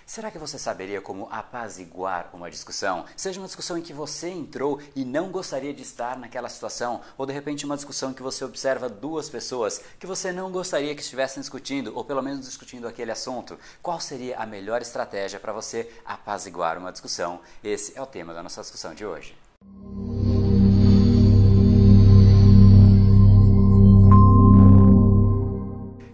Será que você saberia como apaziguar uma discussão? Seja uma discussão em que você entrou e não gostaria de estar naquela situação, ou de repente uma discussão em que você observa duas pessoas que você não gostaria que estivessem discutindo, ou pelo menos discutindo aquele assunto. Qual seria a melhor estratégia para você apaziguar uma discussão? Esse é o tema da nossa discussão de hoje.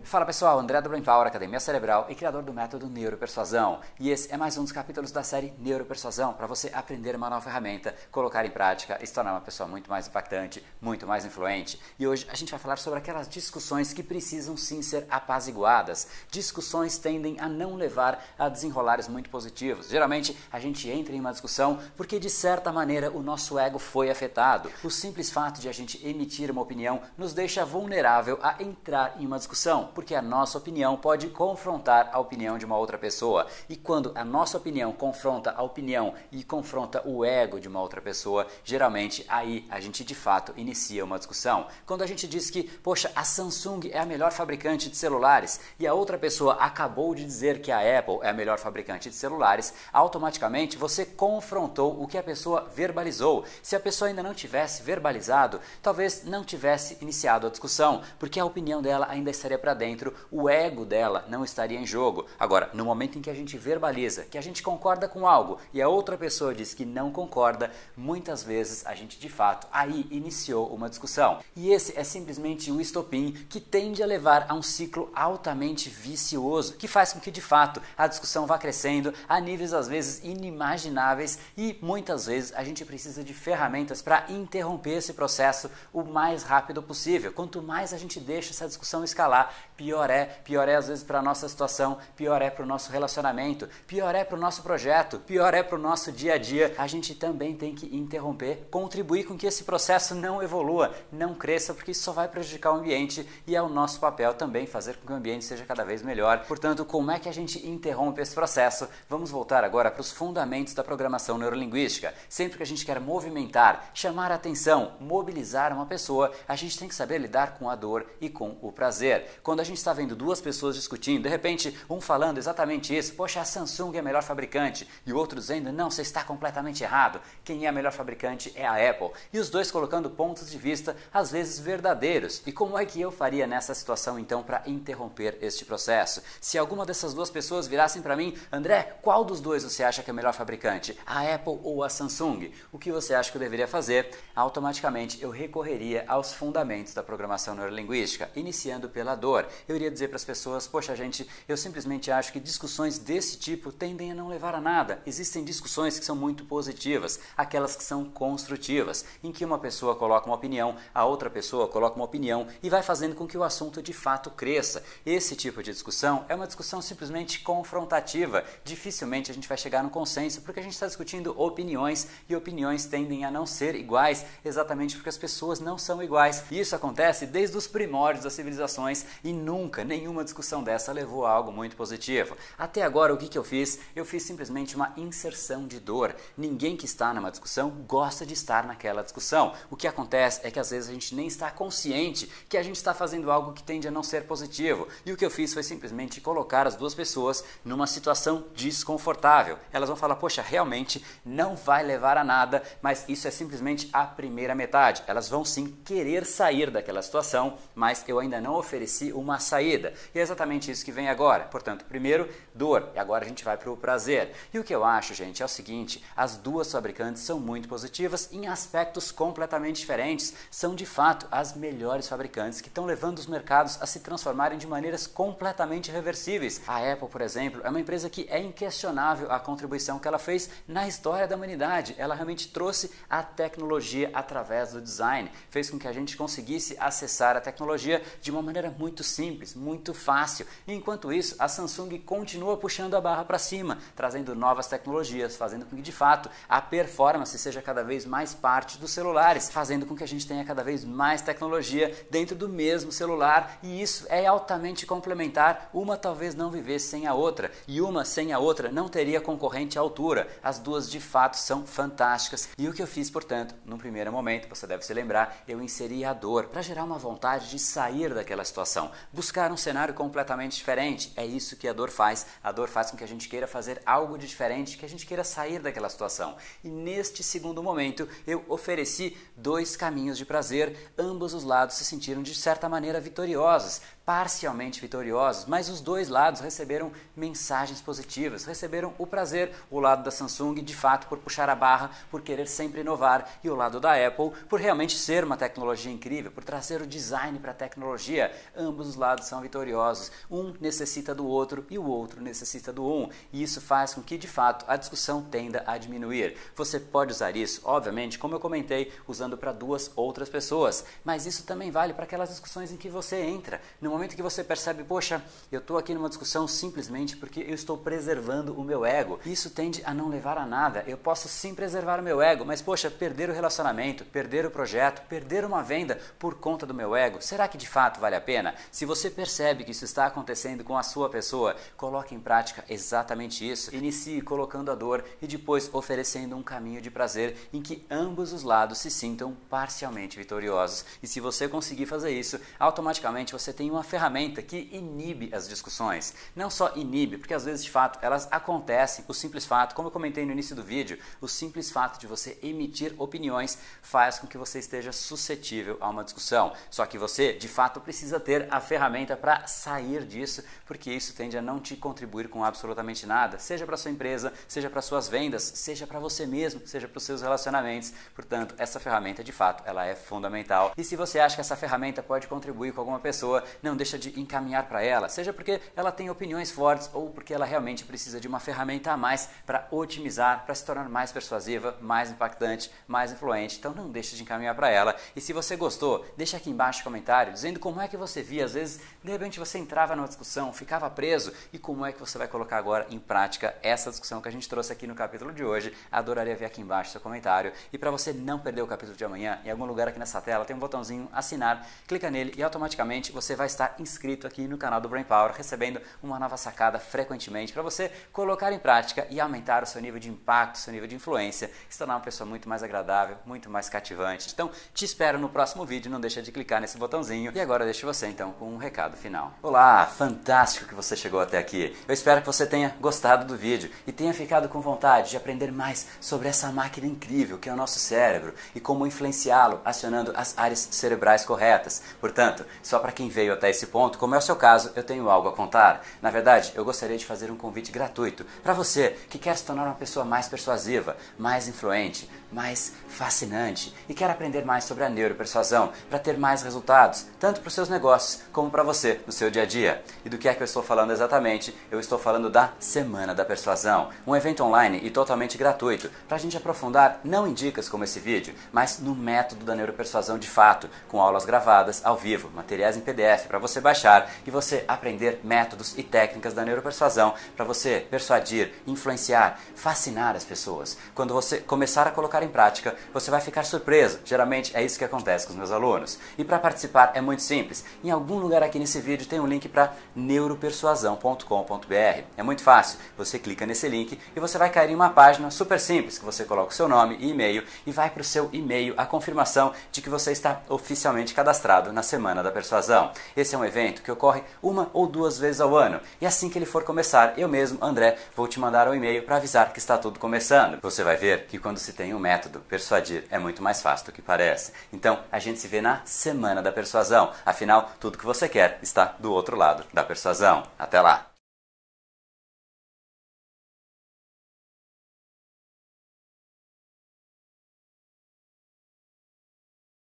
Fala pessoal, André do Brain Power, Academia Cerebral e criador do método Neuropersuasão. E esse é mais um dos capítulos da série Neuropersuasão para você aprender uma nova ferramenta, colocar em prática e se tornar uma pessoa muito mais impactante, muito mais influente. E hoje a gente vai falar sobre aquelas discussões que precisam sim ser apaziguadas. Discussões tendem a não levar a desenrolares muito positivos. Geralmente a gente entra em uma discussão porque de certa maneira o nosso ego foi afetado. O simples fato de a gente emitir uma opinião nos deixa vulnerável a entrar em uma discussão, porque a nossa opinião pode confrontar a opinião de uma outra pessoa. E quando a nossa opinião confronta a opinião e confronta o ego de uma outra pessoa, geralmente aí a gente de fato inicia uma discussão. Quando a gente diz que, poxa, a Samsung é a melhor fabricante de celulares e a outra pessoa acabou de dizer que a Apple é a melhor fabricante de celulares, automaticamente você confrontou o que a pessoa verbalizou. Se a pessoa ainda não tivesse verbalizado, talvez não tivesse iniciado a discussão, porque a opinião dela ainda estaria para dentro, o ego dela não estaria em jogo. Agora, no momento em que a gente verbaliza, que a gente concorda com algo e a outra pessoa diz que não concorda, muitas vezes a gente de fato aí iniciou uma discussão. E esse é simplesmente o estopim que tende a levar a um ciclo altamente vicioso, que faz com que de fato a discussão vá crescendo a níveis às vezes inimagináveis e muitas vezes a gente precisa de ferramentas para interromper esse processo o mais rápido possível. Quanto mais a gente deixa essa discussão escalar, pior é às vezes para a nossa situação, pior é para o nosso relacionamento, pior é para o nosso projeto, pior é para o nosso dia a dia. A gente também tem que interromper, contribuir com que esse processo não evolua, não cresça, porque isso só vai prejudicar o ambiente e é o nosso papel também fazer com que o ambiente seja cada vez melhor. Portanto, como é que a gente interrompe esse processo? Vamos voltar agora para os fundamentos da programação neurolinguística. Sempre que a gente quer movimentar, chamar a atenção, mobilizar uma pessoa, a gente tem que saber lidar com a dor e com o prazer. Quando a gente está vendo duas pessoas discutindo, de repente um falando exatamente isso, poxa, a Samsung é a melhor fabricante, e o outro dizendo, não, você está completamente errado, quem é a melhor fabricante é a Apple, e os dois colocando pontos de vista às vezes verdadeiros. E como é que eu faria nessa situação então para interromper este processo? Se alguma dessas duas pessoas virassem para mim, André, qual dos dois você acha que é a melhor fabricante, a Apple ou a Samsung? O que você acha que eu deveria fazer? Automaticamente eu recorreria aos fundamentos da programação neurolinguística, iniciando pela dor. Eu iria dizer para as pessoas, poxa gente, eu simplesmente acho que discussões desse tipo tendem a não levar a nada. Existem discussões que são muito positivas, aquelas que são construtivas, em que uma pessoa coloca uma opinião, a outra pessoa coloca uma opinião e vai fazendo com que o assunto de fato cresça. Esse tipo de discussão é uma discussão simplesmente confrontativa. Dificilmente a gente vai chegar no consenso porque a gente está discutindo opiniões e opiniões tendem a não ser iguais exatamente porque as pessoas não são iguais. E isso acontece desde os primórdios das civilizações e nunca nenhuma discussão dessa levou a algo muito positivo. Até agora o que eu fiz? Eu fiz simplesmente uma inserção de dor. Ninguém que está numa discussão gosta de estar naquela discussão. O que acontece é que às vezes a gente nem está consciente que a gente está fazendo algo que tende a não ser positivo. E o que eu fiz foi simplesmente colocar as duas pessoas numa situação desconfortável. Elas vão falar, poxa, realmente não vai levar a nada, mas isso é simplesmente a primeira metade. Elas vão sim querer sair daquela situação, mas eu ainda não ofereci uma saída. E é exatamente isso que vem agora. Portanto, primeiro, dor. E agora a gente vai para o prazer. E o que eu acho, gente, é o seguinte, as duas fabricantes são muito positivas em aspectos completamente diferentes. São, de fato, as melhores fabricantes que estão levando os mercados a se transformarem de maneiras completamente reversíveis. A Apple, por exemplo, é uma empresa que é inquestionável a contribuição que ela fez na história da humanidade. Ela realmente trouxe a tecnologia através do design. Fez com que a gente conseguisse acessar a tecnologia de uma maneira muito simples, muito fácil. Enquanto isso, a Samsung continua puxando a barra para cima, trazendo novas tecnologias, fazendo com que de fato a performance seja cada vez mais parte dos celulares, fazendo com que a gente tenha cada vez mais tecnologia dentro do mesmo celular, e isso é altamente complementar. Uma talvez não vivesse sem a outra, e uma sem a outra não teria concorrente à altura. As duas de fato são fantásticas. E o que eu fiz, portanto, num primeiro momento, você deve se lembrar, eu inseri a dor para gerar uma vontade de sair daquela situação. buscar um cenário completamente diferente. É isso que a dor faz. A dor faz com que a gente queira fazer algo de diferente, que a gente queira sair daquela situação. E neste segundo momento, eu ofereci 2 caminhos de prazer. Ambos os lados se sentiram de certa maneira vitoriosos, parcialmente vitoriosos, mas os 2 lados receberam mensagens positivas, receberam o prazer, o lado da Samsung de fato por puxar a barra, por querer sempre inovar, e o lado da Apple por realmente ser uma tecnologia incrível, por trazer o design para a tecnologia. Ambos os lados são vitoriosos, um necessita do outro e o outro necessita do um, e isso faz com que de fato a discussão tenda a diminuir. Você pode usar isso, obviamente, como eu comentei, usando para 2 outras pessoas, mas isso também vale para aquelas discussões em que você entra. No momento que você percebe, poxa, eu estou aqui numa discussão simplesmente porque eu estou preservando o meu ego. Isso tende a não levar a nada. Eu posso sim preservar o meu ego, mas poxa, perder o relacionamento, perder o projeto, perder uma venda por conta do meu ego, será que de fato vale a pena? Se você percebe que isso está acontecendo com a sua pessoa, coloque em prática exatamente isso. Inicie colocando a dor e depois oferecendo um caminho de prazer em que ambos os lados se sintam parcialmente vitoriosos. E se você conseguir fazer isso, automaticamente você tem uma ferramenta que inibe as discussões. Não só inibe, porque às vezes de fato elas acontecem, o simples fato, como eu comentei no início do vídeo, o simples fato de você emitir opiniões faz com que você esteja suscetível a uma discussão. Só que você de fato precisa ter a ferramenta para sair disso, porque isso tende a não te contribuir com absolutamente nada, seja para sua empresa, seja para suas vendas, seja para você mesmo, seja para os seus relacionamentos. Portanto, essa ferramenta de fato ela é fundamental. E se você acha que essa ferramenta pode contribuir com alguma pessoa, não deixa de encaminhar para ela, seja porque ela tem opiniões fortes ou porque ela realmente precisa de uma ferramenta a mais para otimizar, para se tornar mais persuasiva, mais impactante, mais influente. Então não deixe de encaminhar para ela. E se você gostou, deixa aqui embaixo um comentário dizendo como é que você via. Às vezes, de repente você entrava numa discussão, ficava preso, e como é que você vai colocar agora em prática essa discussão que a gente trouxe aqui no capítulo de hoje. Adoraria ver aqui embaixo seu comentário. E para você não perder o capítulo de amanhã, em algum lugar aqui nessa tela tem um botãozinho assinar, clica nele e automaticamente você vai estar inscrito aqui no canal do Brain Power, recebendo uma nova sacada frequentemente para você colocar em prática e aumentar o seu nível de impacto, seu nível de influência, se tornar uma pessoa muito mais agradável, muito mais cativante. Então, te espero no próximo vídeo, não deixa de clicar nesse botãozinho. E agora eu deixo você então com um recado final. Olá, fantástico que você chegou até aqui. Eu espero que você tenha gostado do vídeo e tenha ficado com vontade de aprender mais sobre essa máquina incrível que é o nosso cérebro e como influenciá-lo acionando as áreas cerebrais corretas. Portanto, só para quem veio até esse ponto, como é o seu caso, eu tenho algo a contar. Na verdade, eu gostaria de fazer um convite gratuito para você que quer se tornar uma pessoa mais persuasiva, mais influente, mais fascinante e quer aprender mais sobre a neuropersuasão para ter mais resultados, tanto para os seus negócios como para você no seu dia a dia. E do que é que eu estou falando exatamente? Eu estou falando da Semana da Persuasão, um evento online e totalmente gratuito para a gente aprofundar não em dicas como esse vídeo, mas no método da neuropersuasão de fato, com aulas gravadas ao vivo, materiais em PDF para você baixar e você aprender métodos e técnicas da neuropersuasão para você persuadir, influenciar, fascinar as pessoas. Quando você começar a colocar em prática, você vai ficar surpreso. Geralmente é isso que acontece com os meus alunos. E para participar é muito simples. Em algum lugar aqui nesse vídeo tem um link para neuropersuasão.com.br. É muito fácil. Você clica nesse link e você vai cair em uma página super simples, que você coloca o seu nome e e-mail e vai para o seu e-mail a confirmação de que você está oficialmente cadastrado na Semana da Persuasão. Esse é um evento que ocorre 1 ou 2 vezes ao ano. E assim que ele for começar, eu mesmo, André, vou te mandar um e-mail para avisar que está tudo começando. Você vai ver que quando se tem um método, persuadir é muito mais fácil do que parece. Então, a gente se vê na Semana da Persuasão. Afinal, tudo que você quer está do outro lado da persuasão. Até lá!